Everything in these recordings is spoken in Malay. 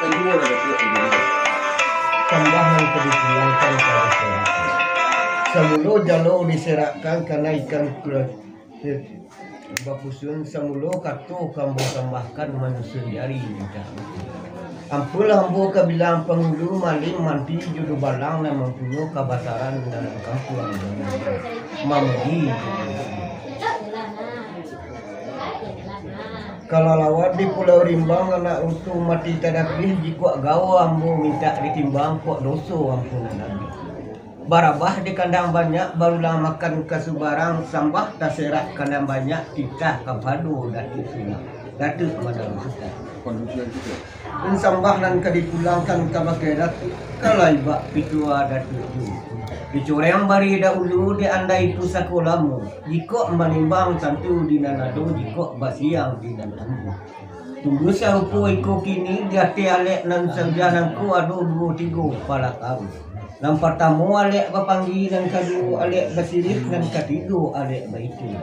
kedua ada tu tambahan kedipulangkan ke masyarakat. Semula jalur diserakkan karena ikan bapusun semula katu kamu tambahkan manusia jari macam. Ampulah ampu kebilang penghulu maling manti judu balang dan mempunyai kebasaran dalam kampung mamudi. Kalau lawat di Pulau Rimbang anak utuh mati tadapih jika gawa ambu minta ditimbang kok doso ampunan nabi. Barabah di kandang banyak barulah makan kasubarang sambah taserak kandang banyak titah kapadu datuk sini. Datuk madang kita. kondusian juga. Dan sambah dan kadipulangkan ke pakai datuk kalai bak pitua datuk tu. Dicoreng bari dahulu di anda itu sakolamu. Jika menimbang tentu di nanado jika basiang di nanado. Tunggu sahupu iko kini dia tialek nan sarjananku adu 2-3 kepala kau. Yang pertama alek bapanggi dan kedua alek basirik dan ketiga alek baitu.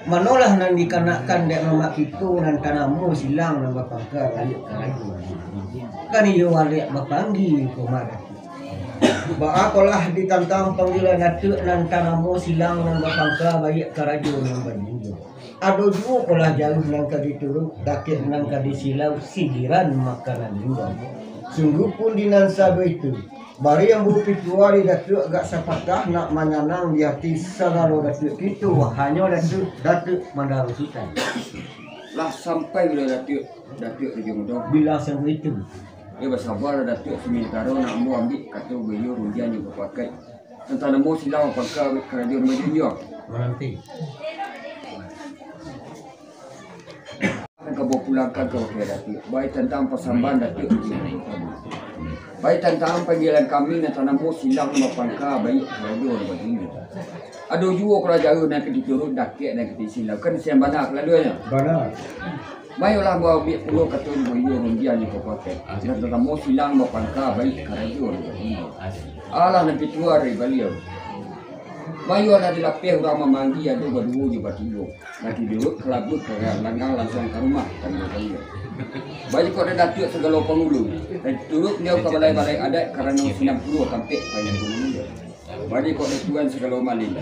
Manolah nan dikanakan dek mamak itu dan tanamu silang dan bapangka alek kerayu. Kan iyo alek bapanggi kemarin. Baakolah ditantang panggilan datuk nan tanamu silang dan bapangka baik kerayu yang berjumpa. Ado juga kolah jauh nan kaditurut dakit nan kadisilau sidiran makanan juga. Sungguh pun dinan sabu itu. Bari yang bupi tuari datuk agak sepatah nak menyanang di hati segala datuk itu hanya datuk mandarusitan. Lah sampai bila datuk di Jumudong. Bila sabu itu. Dia bersabar datuk sementara nak mau ambil kata beliau rujian juga pakai. Tentang mau silang pakai kerajaan Majunjung. Nanti. Kau pulangkan ke wakil datuk. Baik tentang persambahan datuk di baik tentang panggilan kami dan tanamu silang mapangka baik kerajaan begini. Ada juga kerajaan nak diturut dakik nak disilau kan siang banak lalunya. Benar. Baiklah bawa biar pulau katun boyo rumbian ni pakai. Dan tanamu silang mapangka baik kerajaan begini. Allah nak pituar beliau. Bayu ada di lapeh orang memanggil ada berdua juga tidur. Nanti duduk kelabut langgang langsung ke rumah kan beliau. Bayu kau ada datuk segala pengulu. Dan turut dia ke balai-balai adat kerana 90 tampik banyak pengulu. Bayu kau ada tuan segala maling.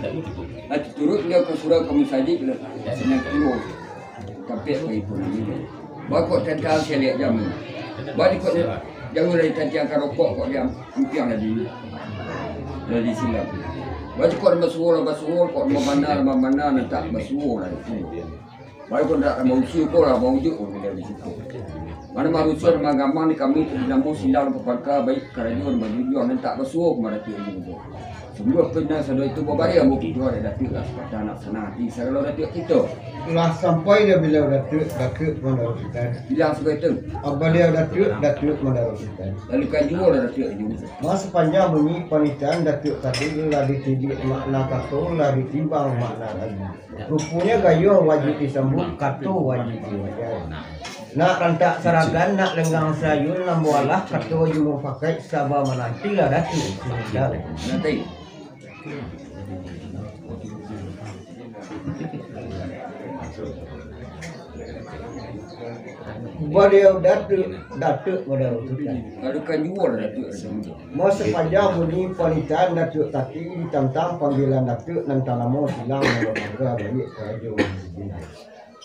Nanti turut dia ke surau komisaji 90 tampik banyak pengulu. Bayu kau tentang saya lihat jam. Bayu kau jauh dari tentiang rokok kau dia ampiang dari silam. Baca kau bersuara kau mana nak bersuara itu. Baik kau nak manusia kau lah manusia kau dari situ. Mana manusia dengan gampang ni kami tidak mau silang berpangka baik kerajaan berjuang dan tak bersuara kepada tu itu. Semua pernah sedar itu berbalik mungkin tu ada datuk lah pada anak senati segala datuk kita. Lah sampai dia bila datuk mandarusitan. Bilang seperti itu. Beliau datuk mandarusitan. Lalu kan jual datuk juga. Mas sepanjang bunyi panitaan datuk tadi lah ditibik makna kato lah ditimbang makna lagi. Rupanya gayo wajib disambut kato wajib diwajar. Nak rantak saragan nak lenggang sayur nambualah kato julung pakai sabah menanti lah datuk. Nanti. Beliau datuk mandarusitan. Lalu kan jual datuk. Mau sepanjang bunyi panitaan datuk tadi ditantang panggilan datuk dan tanamu silang membaga balik kerajaan.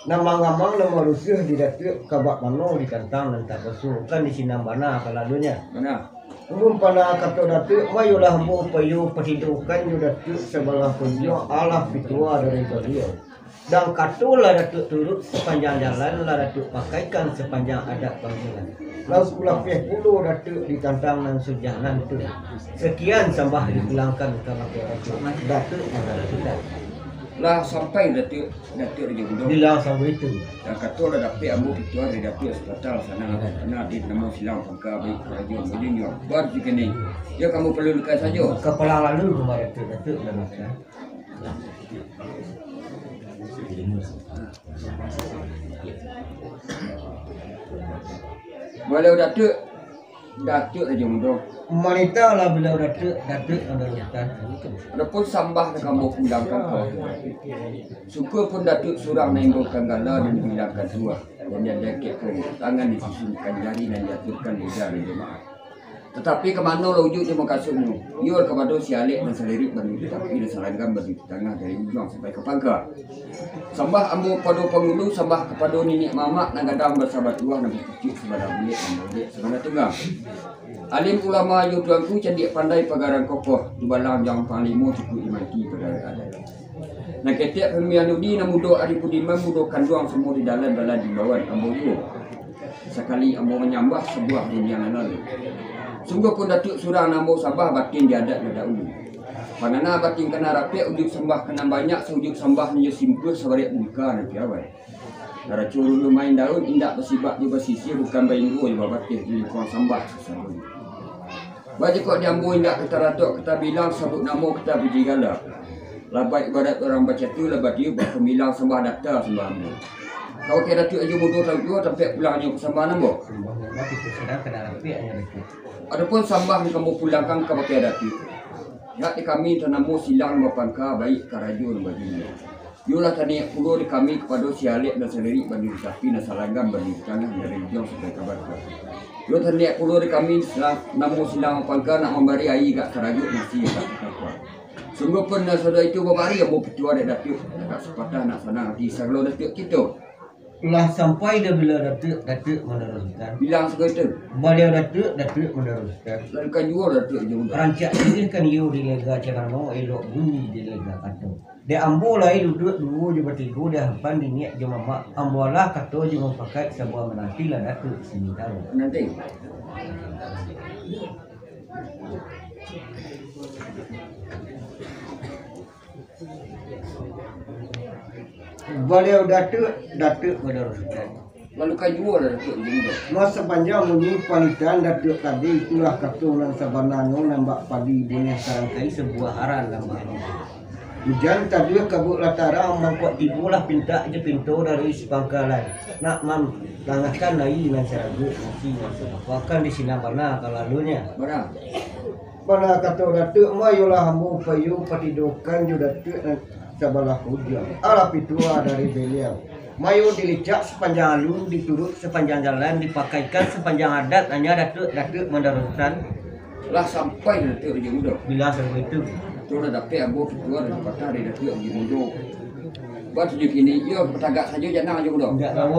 Nama-nama nama rusuh di datuk kabak mano ditantang dan tak bersuh kan di sinam bana kalalunya. Mana? Umum pada kata datuk mayulah hambu payu perhidupan yu datuk sebelah kunjung Allah fitua dari beliau. Dan katulah datuk turut sepanjang jalan lah datuk pakaikan sepanjang adat panggilan. Lalu pula puluh datuk ditantang dan sujanan tu. Sekian sambah dipulangkan ke datuk mandarusitan. Lah sampai datuk di Jumudong. Bilang sampai itu. Dan kata lah dapat ambil ketua dari dapat hospital sana karena di nama silang pangka baik kerajaan Majunjung. Buat jika ni, ya kamu perlu luka saja. Kepala lalu kemarin tu datuk dan macam. Walau datuk di Jumudong. Wanita lah beliau datuk mandarusitan. Adapun sambah nak kamu pulangkan kau. Suka pun datuk surang naimbukan gala dan bilangkan dua. dan dia dekatkan tangan disusunkan jari dan jatuhkan lidah di jemaah. Tetapi kemana lo wujud dia makasihmu? Iur kepada si Alik dan selirik berdiri tapi dan selanggang berdiri tengah dari ujung sampai ke pangkal. Sembah ambu pada pengulu, sembah kepada nenek mamak dan gadang bersahabat luah dan berkecil sebadan bilik dan berbilik sebadan tengah. Alim ulama yu tuanku candik pandai pagaran kokoh di balang yang panglimo cukup dimati pada ada. Nah ketiak pemilihan udi na mudo ari pudiman mudo kanduang semua di dalam bala di bawah ambu yu. Sekali ambu menyambah sebuah dunia lalu. Sungguh pun datuk surang namo sabah batin diadat nada ulu. Panana batin kena rapi ujuk sembah kena banyak seujuk sembah nya simpul sabarik buka nanti awal. Cara curu main daun indak bersibak di bersisir bukan bainggu di babatih di kurang sembah sesama. Baju kok diambu indak kita ratok kita bilang sabut namo kita puji gala. Labai ibadat orang baca tu lebat dia berkemilang sembah data sembah namo. Kau kira datuk aja bodoh tahu dua sampai pulangnya ke sembah namo. Adapun sambah ni kamu pulangkan ke pakai datuk. Ya di kami tanamu silang bapangka baik karajun bajunya. Yulah tani pulau di kami kepada si Alik dan sendiri bagi tapi nasalagam bagi tangan dari jauh sampai kabar. Yulah tani pulau di kami namu silang bapangka nak memberi air kat karajun nasi kat kapal. Sungguh pun saudara itu babari yang mau petua dari datuk. Tak sepatah nak senang hati segala datuk kita. Lah sampai dah bila datuk meneruskan. Bilang segitu. Beliau datuk meneruskan. Lalu kan jual datuk je muda. Rancak ini kan you di lega cerano elok bunyi di lega kata. Dia ambo lah duduk dulu je bertiga dah hampan niat je mamak. Ambo lah kata je mempakai sebuah menanti lah datuk sini tahu. Nanti. Beliau datuk meneruskan. Lalu kan jual datuk je muda. Masa panjang bunyi panitan datuk tadi itulah katunan sabanano nambak padi bunyi sarangkai sebuah aran nambak. Hujan tadi kabut latara mangkok tibulah pinta je pintu dari sepangkalan. Nak mam langahkan lagi dengan seragut nanti akan di sini mana kalalunya. Barang. Pada kata datuk mayolah hambu payu patidokan ju datuk sabalah hujan. Ala pitua dari beliau. Mayu dilicak sepanjang alun, diturut sepanjang jalan, dipakaikan sepanjang adat, hanya datuk meneruskan. Lah sampai datuk je muda. Bila seperti itu. Tu dah dapat ambo ketua dari patah dari datuk je muda. Buat je kini, yo petagak saja jangan je muda. Enggak tahu.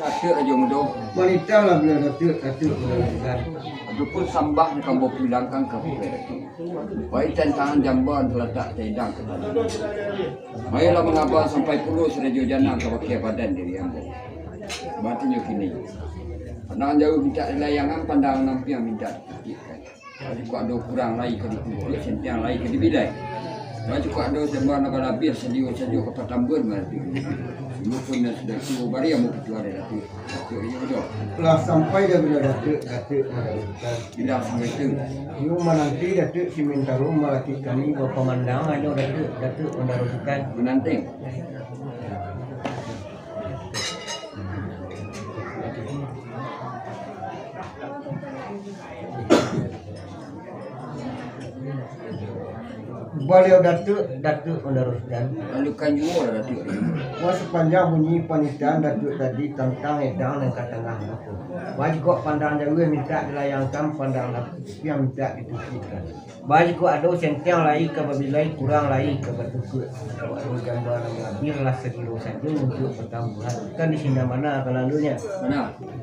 Datuk aja muda. Wanita lah bila datuk meneruskan. Adapun sambah ni kamu pulangkan ke datuk. Baik tantangan jamban terletak tedang ke dalam. Marilah mengabar sampai pulau seraja jana ke wakil badan diri ambo. Batunya kini. Pandang jauh minta layangan, pandang nampiang minta dikitkan. Jadi kau ada kurang lagi ke dikutip, sentiang lagi ke dibilai. Baju kau ada sembah nak labir sedia ke Patambun berarti. Semua pun sudah suruh bari yang mau ketua dia datuk. Datuk ini betul. Lah sampai dah bila datuk meneruskan. Tidak sampai itu. You menanti datuk si Mintaro melaki kami berpemandangan ada datuk meneruskan. Menanting. Beliau Datuk meneruskan. Lalu kan juga lah Datuk. Wah sepanjang bunyi panitia Datuk tadi tentang edang dan katengah itu. Bagi kok pandang jauh minta dilayangkan, pandang yang minta ditusukkan. Bagi kok ada senteng lain kebabilai kurang lain kebetukut. Kalau ada gambar biarlah sekilo saja untuk pertambahan. Kan di sini mana kelalunya?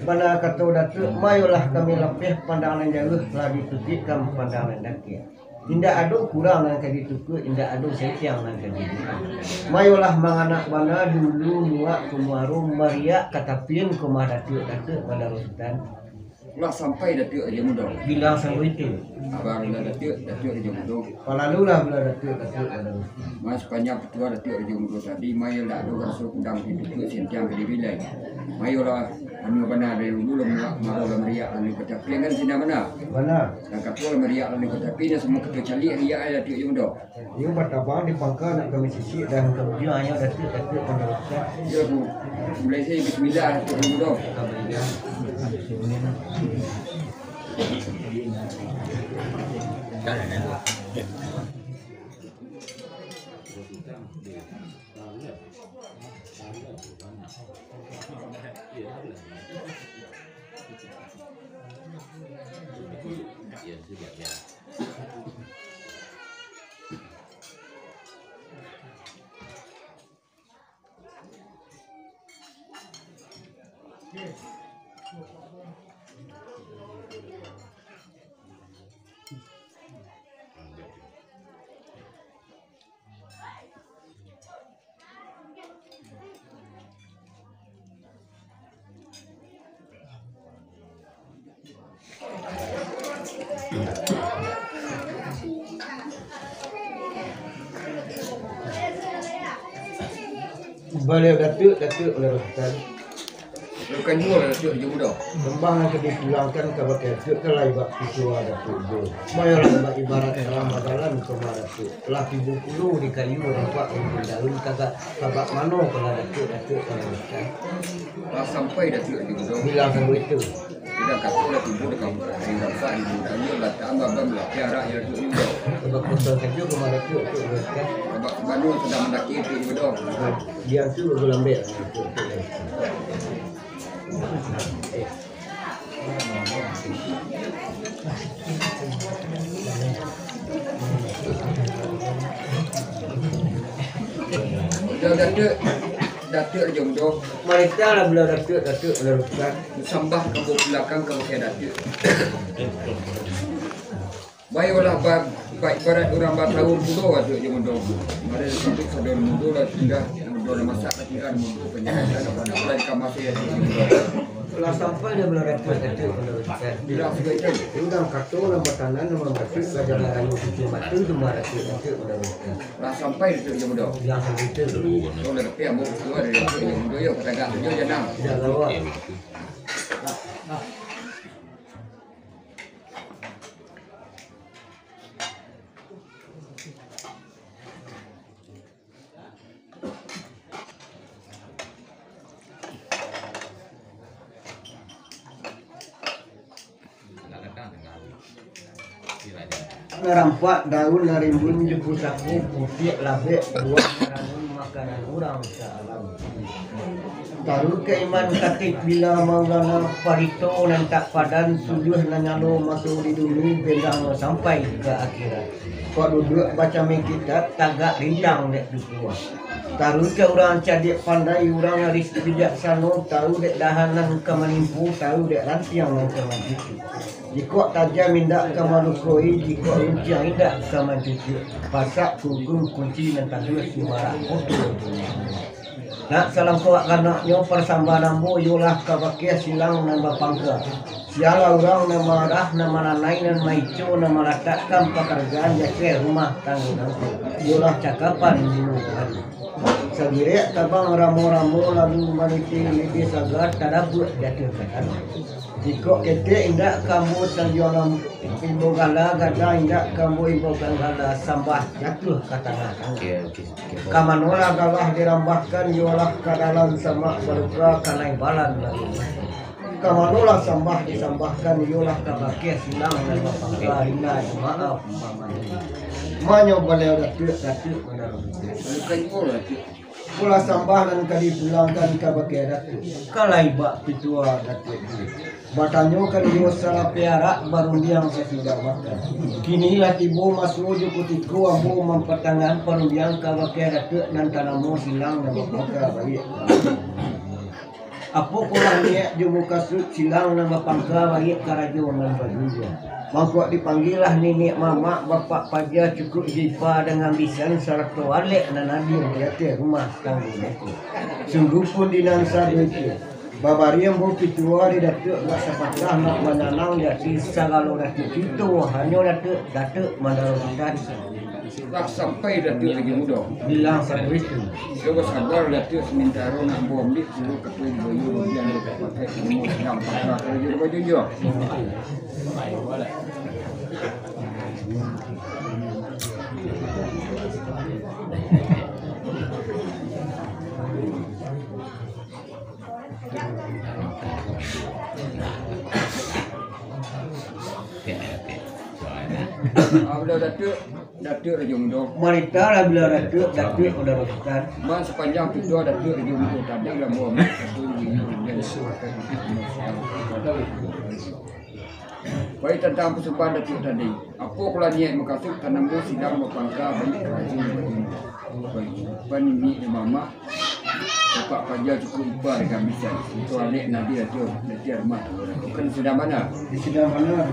Mana kata Datuk, mayolah kami lepih pandangan jauh telah ditusukkan pandangan Datuk. Indah ado kurang nan kadi tuku, indah ado sentiang nan kadi. Mayolah manganak bana dulu nuak kumarum maria katapin kumadatu pada rusutan. Lah sampai Datuk aja mudah. Bilang sama itu. Abang Datuk aja mudah. Palalu lah bila Datuk pada rusutan. Mas panjang petua Datuk aja mudah tadi. Mayo lah ado rasuk undang hidup sentiang kadi bilai. Mayo lah anu benar dari dulu maru meriak anu ketapi kan sini mana? Mana? Dan kapal meriak anu ketapi semua kita cari riak ada Datuk aja mudah. Ia bertabang di pangkal nak kami sisi dan kemudian hanya Datuk pada rusutan. Ya bu, mulai saya bismillah Datuk aja mudah. Beliau Datuk meneruskan. Bukan juga lah Datuk aja mudah. Kembang yang dipulangkan ke Datuk telah ibak pisau Datuk itu. Mayolah ibarat dalam badalan kemar Datuk. Telah tibu puluh di kayu nampak yang daun kagak kabak mano kalau Datuk meneruskan. Lah sampai Datuk aja mudah. Bilang sama itu. Kita kata lah tibu di kampung yang dapat di dalamnya lah tambah bangla tiara ya Datuk mudah. Sebab kosong saja kemar Datuk meneruskan. Kabak Bandung sedang mendaki itu mudah. Dia tu berlambek. Datuk aja mudah. Mereka lah beliau Datuk meneruskan. Sambah kamu belakang kamu kayak Datuk. Baiklah baik barat orang bertahun puluh Datuk aja mudah. Mari sampai sadar mudah lah sudah mudah masak latihan mudah penyajian apa nak lain kamasi ya. Setelah sampai dia beliau Datuk meneruskan. Bila sudah itu. Udang kartu nombor tanah nomor batik pelajaran cuci matu cuma Datuk meneruskan. Lah sampai Datuk aja mudah. Bilang sama itu. Kalau dah tapi ambil keluar dari Datuk aja mudah yo kata gak yo jangan. Tidak lawak. Merampak daun narimbun jepu saku putih labek buah meramun makanan orang sealam. Taruh keiman katik bila Maulana Parito nan tak padan sujuh nanyalo masuk di dulu bendang sampai ke akhirat. Kau duduk baca kitab tagak rintang dek dua. Taruh ke orang cadik pandai orang haris bijaksana tahu dek dahanan kemanimpu tahu dek rantiang nan kemajuti. Jika tajam indak kamalukoi, jika rinciang indak kamajuti. Pasak kugung kunci dan tadus suara kotor. Nak salam kawak kanaknya persambahan ambo yolah kabakia silang nambah pangka. Siala orang nama arah nama nanai dan maico nama letakkan pekerjaan jake rumah tanggungan. Yolah cakapan dinukan. Segirek tabang ramu-ramu lalu maniti lidi sagar tadabut jatuh kan. Jika kita indak kamu sanjolam ibu gala gada indak kamu ibu gala sambah jatuh ke tanah. Kamanola galah dirambahkan yolah ke dalam sama berukra kanai balan lagi. Kamanola sambah disambahkan yolah ke bakir silang dan bapangka hina maaf mamani. banyak beliau datuk meneruskan. Bukan jual datuk. Pula sambahan kali pulangkan ke bagai datuk. Kalai bak pitua datuk. Batanyo kan yo salah piara baru yang sesudah makan. Kini lah tibo masuk jo kutiku ambo mempertangan perundian ke bagai datuk nan tanamo silang nama pangka balik. Apo kurang dia jo muka silang nama pangka balik karajo nan bajuja. Mangkok dipanggillah nenek mama bapak paja cukup jipa dengan bisan sarat toalek dan nabi dia rumah tanggung itu. Sungguh pun dinansa itu. Babariam bo pitua di datuk gak sepatah nak menanang jadi segala datuk itu hanya datuk mendarukan. Tak sampai datuk lagi muda. Bilang satu itu. Coba sabar datuk sementara nak bom di seluruh ketua bayu yang pakai semua sedang pakai kerja baju juga. Bila datuk Raja Muda. Wanita lah bila datuk udah rusukan. Mas sepanjang itu datuk Raja Muda tadi lah bom. Baik tentang persembahan datuk tadi. Apa kalau niat makasih tanam bu sidang berpangka balik kerajaan baik. Ini mama. Bapak Pajar cukup lupa dengan bisan. Itu alik Nabi datuk rumah. Bukan sedang mana? Di sedang mana?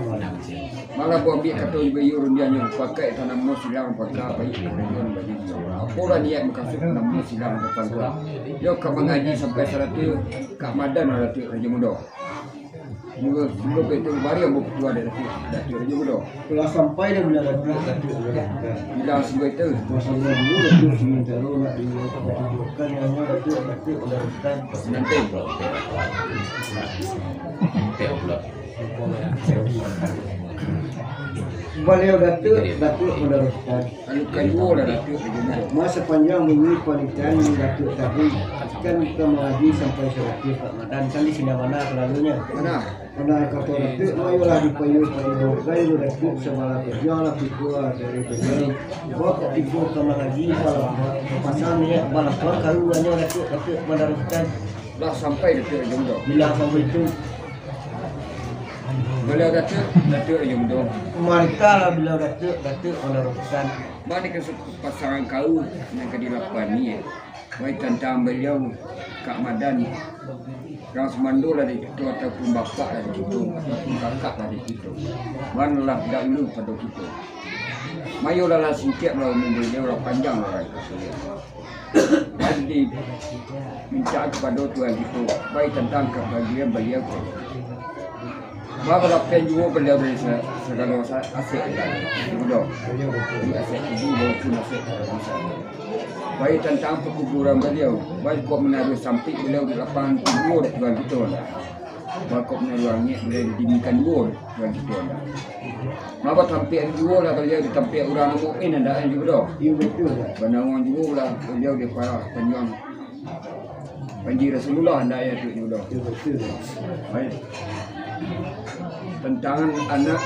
Malah buat ambil kata ibu dia yang pakai tanam mus silang pakai baik kerajaan bagi dia. Apa lah niat makasih tanam mus silang berpangka. Dia akan mengaji sampai 100 Kak Madan datuk Raja Muda. Juga betul baru yang berkeluar dari datuk Raja Muda. Kalau sampai dia bila datuk bila sebab itu masa dulu datuk sementara nak dilakukan yang datuk udah rusukan nanti beliau datuk meneruskan. lalu kedua lah datuk Raja Muda. Masa panjang bunyi panitia yang datuk tadi kan kita mengaji sampai 100 Pak Madan kan di sini mana lalunya. Mana kata datuk mayolah dipayu pada dokai datuk semalam kerja lah pikua dari kerja. Bapak tiga ke mengaji kalau pasal ni balas tuan karuannya datuk meneruskan. dah sampai datuk Raja Muda. Bilang sampai itu Beliau datuk Raja Muda. mereka lah bila datuk meneruskan. Mana ke pasangan kau yang ke-8 ni baik tentang beliau Kak Madan Orang Semando lah di situ ataupun bapak lah di situ ataupun kakak lah di situ. Manalah dahulu pada kita. Mayolah lah singkap lah umum beliau lah panjang lah itu. Jadi minta kepada Tuhan itu baik tentang kebahagiaan beliau. Maka lakukan juga beliau dari segala asyik juga. Asyik ibu maupun asyik bisa. Baik tentang perkuburan beliau, baik kau menaruh samping beliau di lapangan kubur Tuhan kita lah. Baik kau menaruh angin beliau didirikan dua Tuhan kita lah. Maka tampil dua lah beliau ditampil orang mukmin ada juga dah. Iya betul. Benangan juga lah beliau di para penjuang Panji Rasulullah anda ya tu juga. Iya betul. Baik. Tentang anak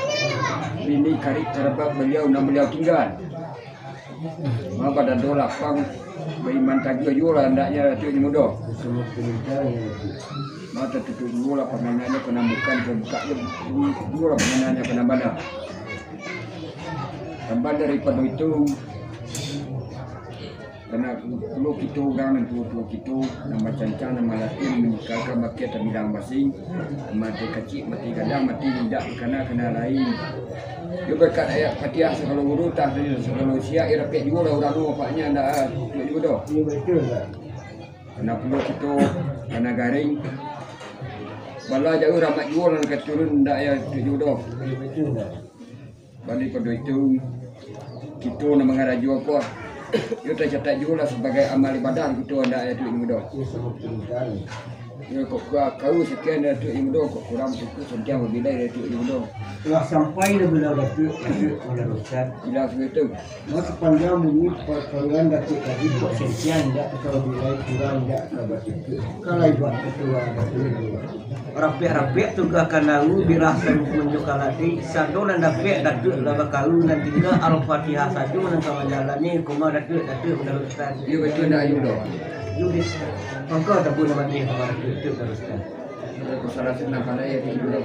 bini karib kerabat beliau dan beliau tinggal. Maka pada dua lapang beriman tajuk juga hendaknya tu mudah. Semua perintah yang Maka tutup juga penangannya kena bukan buka juga penangannya kena bandar. Tambah daripada itu karena perlu kita orang dan perlu kita nama cancang nama latin menyikarkan bakia terbilang basing mati kecil mati kadang mati tidak kena lain dia berkat ayat Fatihah segala guru tak segala usia ia rakyat juga lah orang tu bapaknya anda juga dah. Iya betul lah. Kena perlu kita kena garing bala jauh ramat juga lah dekat turun tak ya juga dah. Iya betul lah. Balik pada itu kita nak mengaraju apa kita catat juga lah sebagai amal ibadah kita ada ayat itu juga dah. Iya semua perintah. Ya kok kau sekian Datuk Imudo kok kurang cukup sentiang lebih dari Datuk Imudo. Telah sampai bila Datuk meneruskan. Bilang segitu. Mas sepanjang bunyi perkalian Datuk tadi kok sentian tidak kalau bila kurang tidak kabar itu. Kalau buat ketua Datuk. Rapi-rapi tugas kanalu birasa menunjuk kalati satu dan Datuk laba kalu nanti kita Al-Fatihah satu dan kawajalannya kuma Datuk meneruskan. Ya betul nak Imudo. Yudis, engkau tak boleh mati kepada itu teruskan. Aku salah senang pada ya Imudo.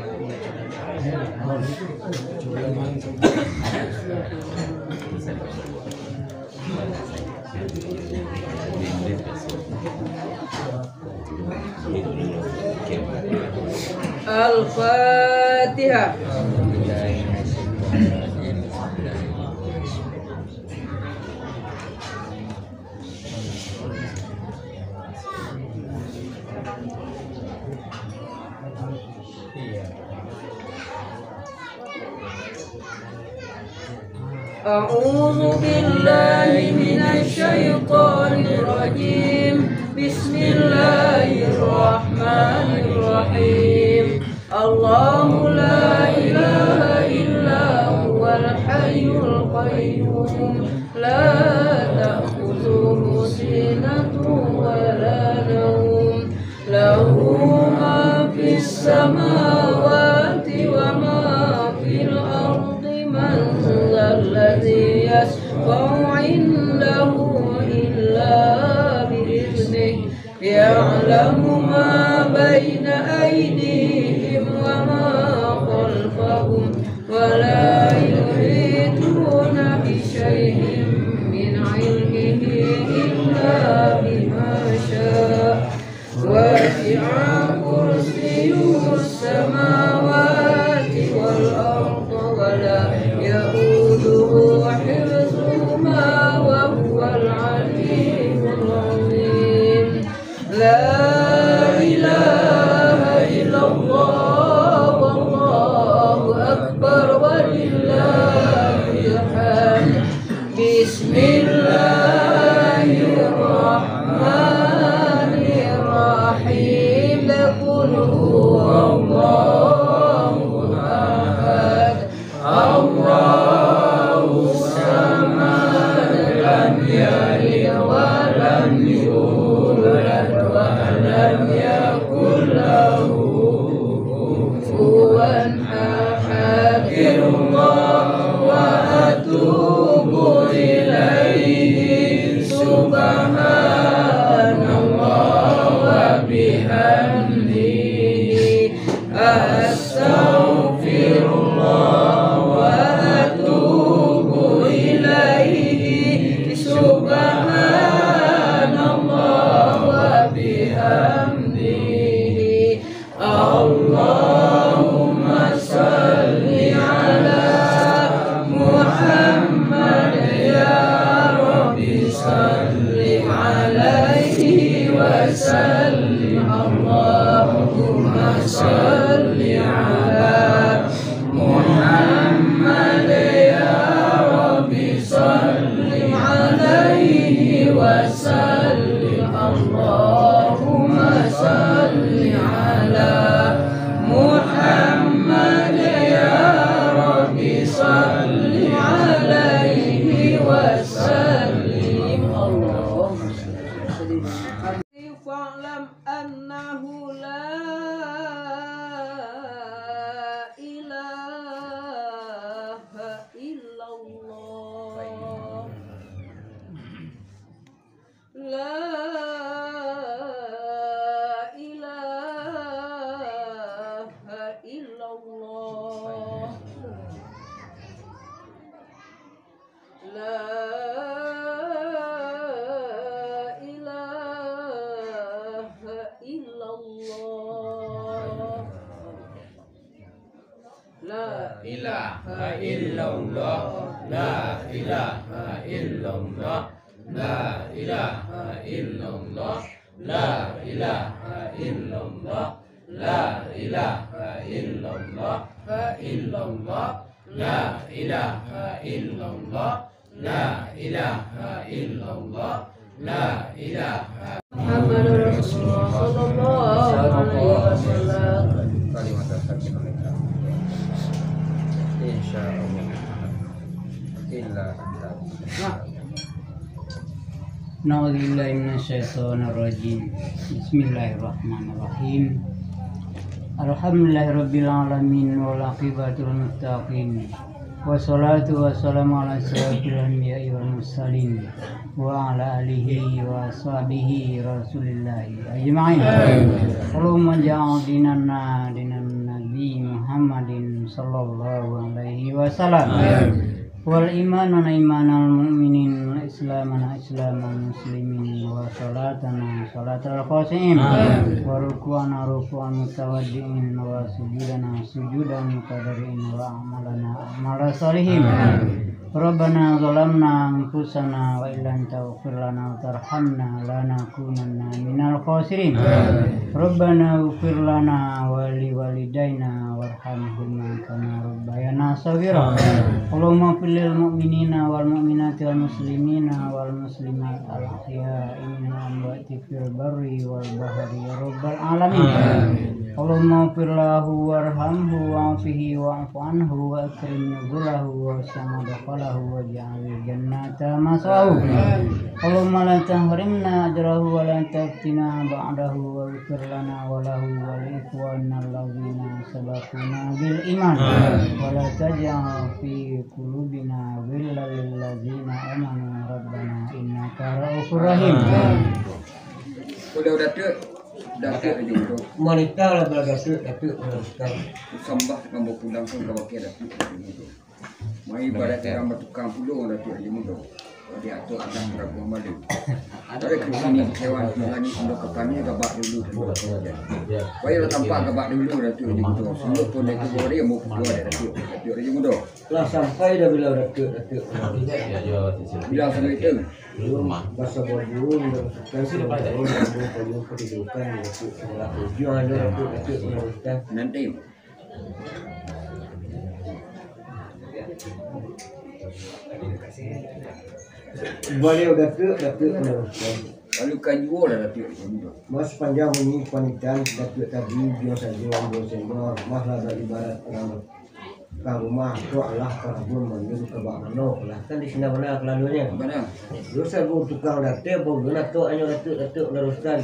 Al-Fatihah. A'udzu billahi minasy syaithanir rajim. Bismillahirrahmanirrahim. Allahu la ilaha illa huwal hayyul qayyum. La ta'khudhuhu sinatun wa la nawm. Lahu ma fis samawati wa ma fil ardi. Man الذي يشفع عنده إلا بإذنه يعلم ما بين أيديهم وما خلفهم ولا يحيطون بشيء من علمه إلا بما شاء وسع كرسيه السماوات والأرض ولا يؤوده حفظهما وهو العلي العظيم. لا إله إلا الله والله أكبر ولله الحمد. بسم الله الرحمن الرحيم. قل هو الله أحد الله الصمد لم يلد ولم يولد ولم يكن له كفوا أحد. الله وأتوب إليه سبحان الله وبحمده أستغفر الله وأتوب إليه سبحان الله وبحمده. اللهم صل على محمد يا رب صل عليه وسلم. اللهم صل على محمد يا رب صل عليه وسلم. اللهم صل على محمد يا رب صل عليه وسلم. اللهم فاعلم أنه لا إله إلا الله. لا إله إلا الله. لا إله إلا الله. لا إله إلا الله. لا إله إلا الله. لا إله إلا الله. لا إله إلا الله. لا إله إلا الله. إلا الله. لا إله إلا الله. لا إله إلا الله. لا إله Muhammad Rasulullah sallallahu alaihi wasallam. Kalimat terkini mereka. Insyaallah. Illa anta. Na'udzubillahi minasyaitonirrajim. Bismillahirrahmanirrahim. Alhamdulillahirabbil alamin wal aqibatul muttaqin. Wassalatu wassalamu ala asyrafil anbiya'i wal mursalin wa ala alihi wa sahbihi rasulillahi ajma'in. Allahumma ja'al dinana dinan nabi Muhammadin sallallahu alaihi wasallam. Wal imanana imanal mu'minin wal islamana islamal muslimin wa salatana salatal khashi'in wa ruku'ana ruku'an mutawaddi'in wa sujudana sujudan mutadari'in wa amalana amala salihin. Rabbana zalamna anfusana wa illam taghfir lana wa tarhamna lanakunanna minal khasirin. Rabbana ighfir lana wa liwalidayna warhamhuma kama rabbayana shaghira. Allahumma fil lil mu'minina wal mu'minati wal muslimina wal muslimat al ahya'i minhum amwati fil barri wal bahri ya rabbal alamin. Allahumma ighfir lahu warhamhu wa'afihi wa'fu anhu wa akrim nuzulahu wa samadaqalahu wa ja'al jannata maswahu. Allahumma la tahrimna ajrahu wa la taftina ba'dahu wa ighfir lana wa lahu wa li ikhwanina allazina sabaquna bil iman wa la taj'al fi qulubina ghillan lil ladzina amanu rabbana innaka ra'ufur rahim. Udah datuk jodoh. Wanita lah datuk sekarang. Sambah kamu pulang pun kau kira datuk jodoh. Mai pada orang bertukang pulau datuk jodoh. Dia atuk anak berapa malu. Ada kesini hewan lagi untuk ketanya gabak dulu. Bayar tampak gabak dulu datuk jodoh. Semua pun itu dia mau keluar datuk jodoh. Lah sampai dah bila datuk. Bilang sama itu. Bahasa Bodoh kan sudah Bodoh pendidikan datuk sekolah tujuan ada datuk meneruskan. Nanti. Beliau datuk meneruskan. Lalu kayu dah datuk jodoh. Mas panjang ini panitan datuk tadi dia saja bersama mahlah dari ibarat orang rumah itu Allah kabul menuju ke Bakmano lah kan di sini mana kelaluannya Mana? dosa gua tukang datuk bau dona tu anyo datuk meneruskan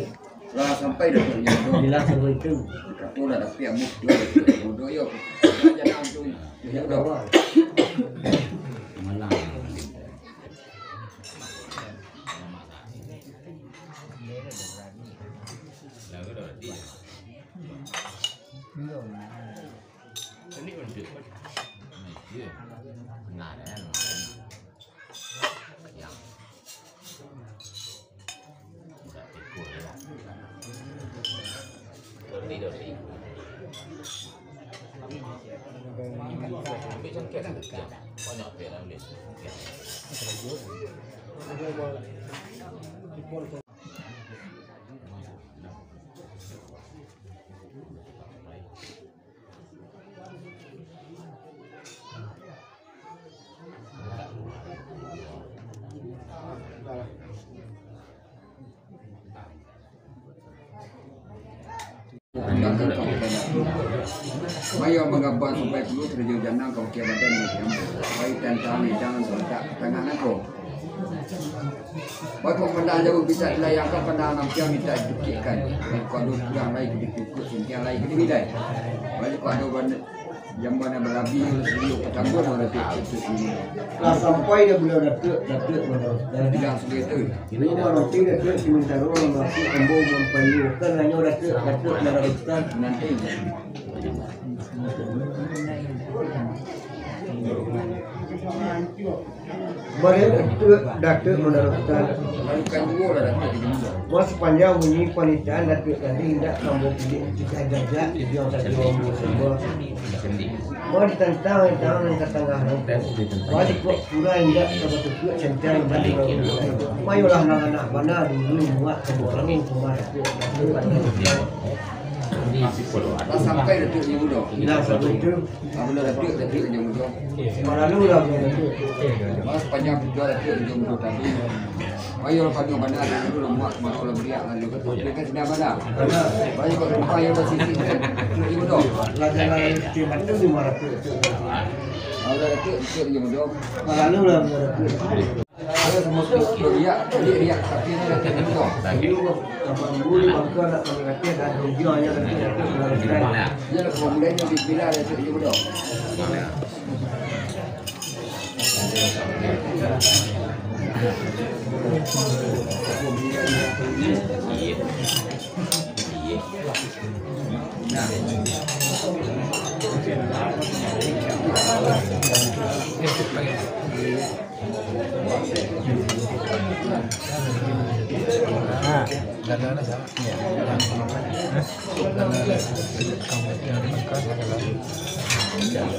Lah sampai datuk jodoh. bila sebelum itu Kata dah dapat amuk dua jodoh yo. Jangan tu. Ya dah. Mayo mengabang sampai dulu terjun jangan kau kira badan ni yang baik dan tangan jangan letak tangan aku. Waktu pendana jauh bisa dilayangkan pendana nampian minta dikitkan. Kalau kurang lagi dikikut sintian lagi dibidai. Balik kalau ada yang mana berabi sebelum ketangguh orang itu sini. lah sampai dah bila datuk meneruskan Bilang sebegitu. ini orang tidak datuk sementara orang masuk ambo mempayu kan hanya datuk meneruskan Nanti boleh datuk meneruskan bukan dua lah datuk di muda. mas panjang bunyi panitaan datuk tadi tidak kamu pilih kita jajak yang tadi orang semua mau ditentang yang ketengah wajib kok pura tidak sama tujuh centang balik mayulah anak-anak mana dulu buat kebulangan kemarin Tak sampai datuk di muda. nah sebelum itu Apabila datuk di muda. lalu lah datuk Mas panjang juga datuk di muda tadi. Ayo padu mana dulu muat kalau beriak lalu mereka sedang mana? Banyak kok rumah yang bersisi itu dong. Lajanan tim itu di mana tu? Ada itu je dong. Lalu lah. Ada semua beriak tapi ini dah tentu dong. Apa muli bangka nak mengerti dan tujuannya dan Dia nak mulainya di bila ada itu je dong.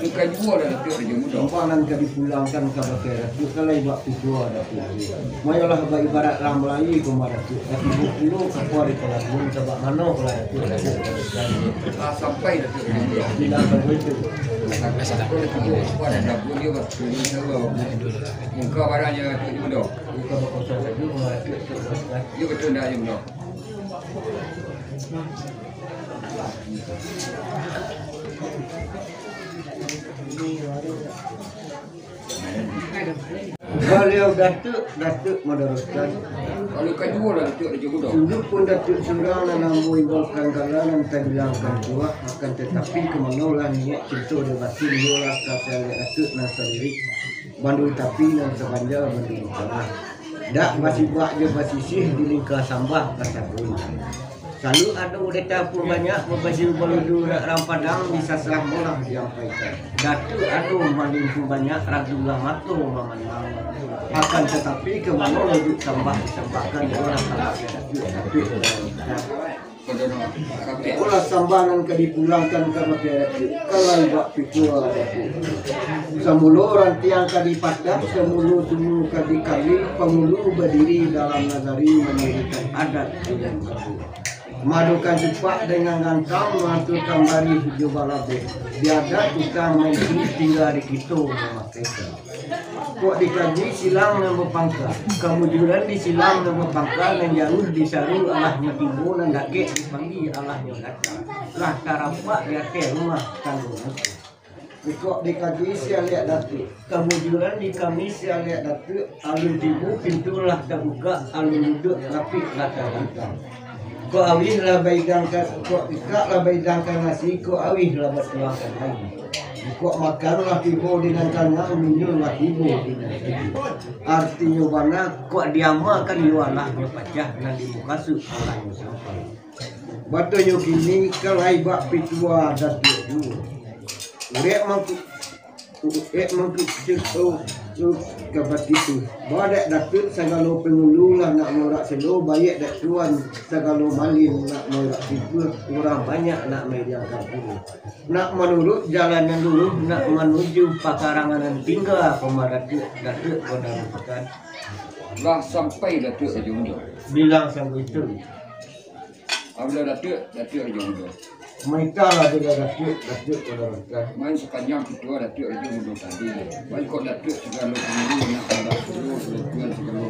Bukan dua dah tu je mudah. Simpanan ke dipulangkan ke bakera tu kalau iba itu ada tu. Mayalah bagi ibarat ram Melayu kemana tu. Tapi bukulu ke kuari pelabuhan sebab mana lah tu. Sampai dah tu. Bila begitu. Muka barangnya tu je mudah. Bukan berkosa saja mengatur. Ya betul dah je mudah. Beliau datuk meneruskan. Kalau kedua lah datuk dia mudah. Sungguh pun datuk surang dan nambu ibolkan kalangan terbilangkan dua akan tetapi kemanolah niat cinta dia batin yolah kata datuk dan sendiri bandul tapi dan sepanjang bandul tanah. Dak masih buat je basisih di lingkar sambah kata pun. Selalu ada udeta pun banyak membaju baludu rampadang bisa salah molah diampaikan. Datuk ada maling pun banyak ragulah matu memandang. Akan tetapi kemana wujud tambah disembahkan orang datuk. Ulah sambanan ke dipulangkan ke masyarakat kalau buat pikul semulu orang tiang ke dipatah semulu semua ke dikali pemulu berdiri dalam nagari mendirikan adat madukan cepat dengan gantang mengaturkan bari hijau balabe biada tukang main tinggal di kitu memakaikan kok dikaji silang nama pangka kemudian di silang nama pangka dan jauh disaru alahnya timbul dan dake dipanggil alahnya datang lah tarapak dia ke rumah tanggung kok dikaji sia lihat datu kemudian di kami sia lihat datu alun timbul pintulah terbuka alun duduk tapi lata-lata kok awih lah baidangkan kok ikak lah baidangkan nasi kok awih lah bertuangkan lagi kok makanlah tibo dengan kanya minumlah tibo dengan artinya mana kok diamakan yualahnya pacah dan dimukasuk alahnya sampai batunya kini kalai bak pitua datuk dulu urek mangkuk cerita kabat itu badak datuk segala pengulu lah nak morak selo baik dak tuan segala malin nak morak tipu orang banyak nak mediakan dulu nak menurut jalan yang dulu nak menuju pakarangan tinggal pemadatuk datuk pada Lah sampai datuk aja mudah. bilang sang itu Apabila datuk aja mudah. mereka lah dia datuk pada Main sepanjang ketua datuk aja mudah tadi. Baik kok datuk segala pemilu nak morak selo tuan segala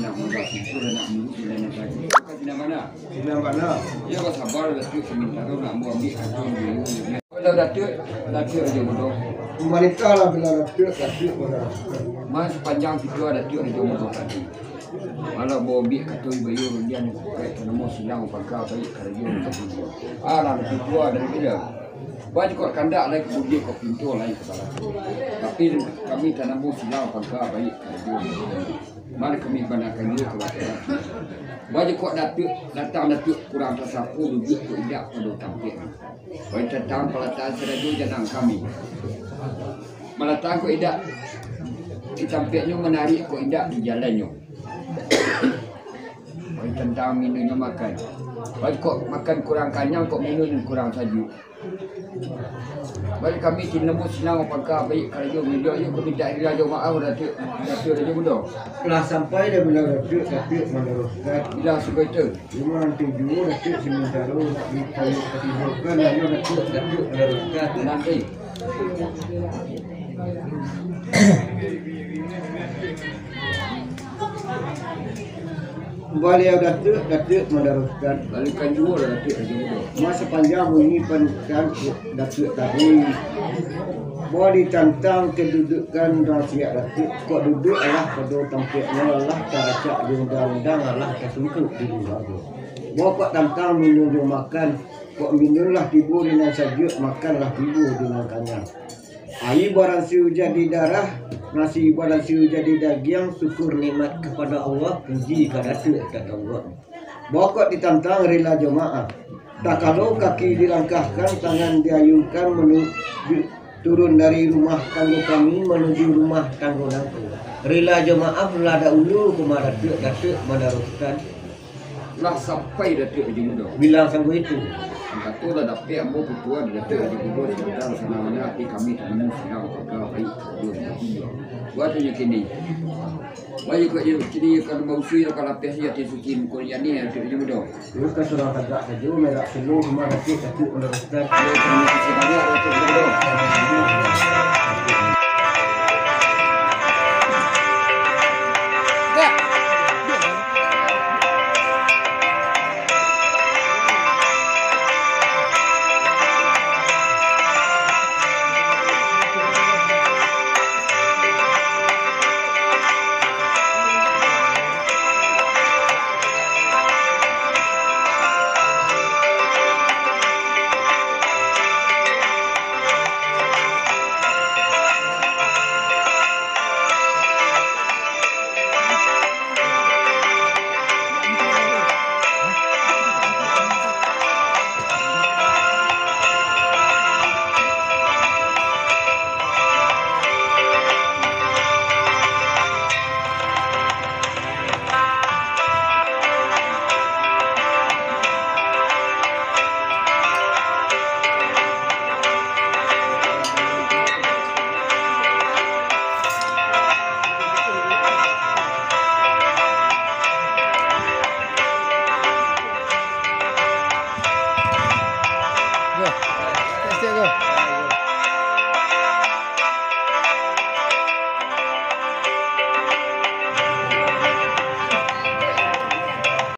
nak morak itu dan nak menurut lain lagi. Kau tidak mana? bilang mana Ya kau sabar datuk sementara nak mau ambil atau dulu. Kalau datuk aja mudah. mereka lah bila datuk pada Main sepanjang ketua datuk aja mudah tadi. Malah bawa biak kata ibu dia ni kait nama silang pangkal baik kerja untuk itu. Alam ketua dari dia. Banyak kok kandak lagi kemudian kok pintu lain kepala. Tapi kami tanam silang pangkal baik kerja. Mari kami bandingkan dia kepada. Banyak kok datang kurang tersapu duduk tu tidak pada tampil. Banyak tentang pelatahan seraju jangan kami. Melatang kok tidak. Tampilnya menarik kok tidak di jalannya. Baik tentang minumnya makan. Baik kok makan kurang kenyang kok minum kurang saja. Baik kami tinemu senang apakah baik kerja media you kami tak ada maaf datuk aja mudah. Telah sampai dah bila datuk meneruskan Bila suka itu. cuma nanti dulu datuk sementara nak dikayu ketibukan lalu datuk meneruskan Nanti. beliau datuk meneruskan. Balikan juga dah datuk Haji Muda. Masa panjang ini pendidikan datuk tadi. Boleh ditantang kedudukan rahsia datuk. Kok duduk Allah pada tampaknya Allah teracak di undang-undang Allah tersungkuk di luar. Bapak tantang minum makan. Kok minumlah tidur dengan sejuk, makanlah tidur dengan kenyang. Air barang siu jadi darah, nasi barang siu jadi daging, syukur nikmat kepada Allah, puji kepada Allah. Bapak ditantang rela jemaah. Tak kalau kaki dilangkahkan, tangan diayunkan menuju turun dari rumah tangga kami menuju rumah tangga nangku. Rela jemaah melada ulu kepada datuk meneruskan. Lah sampai datuk Haji Muda. Bilang sanggup itu. Kata dah dapat ambo ketua di datuk Haji Muda sedang senangnya hati kami teman sedang berkata baik. Buat aja kini. Baik kat dia kini kalau mau sui kalau lapis dia suci mukul yang ni datuk Haji Muda. Terus ke surah tegak saja merah seluruh rumah datuk meneruskan. Terima kasih banyak datuk Haji Muda.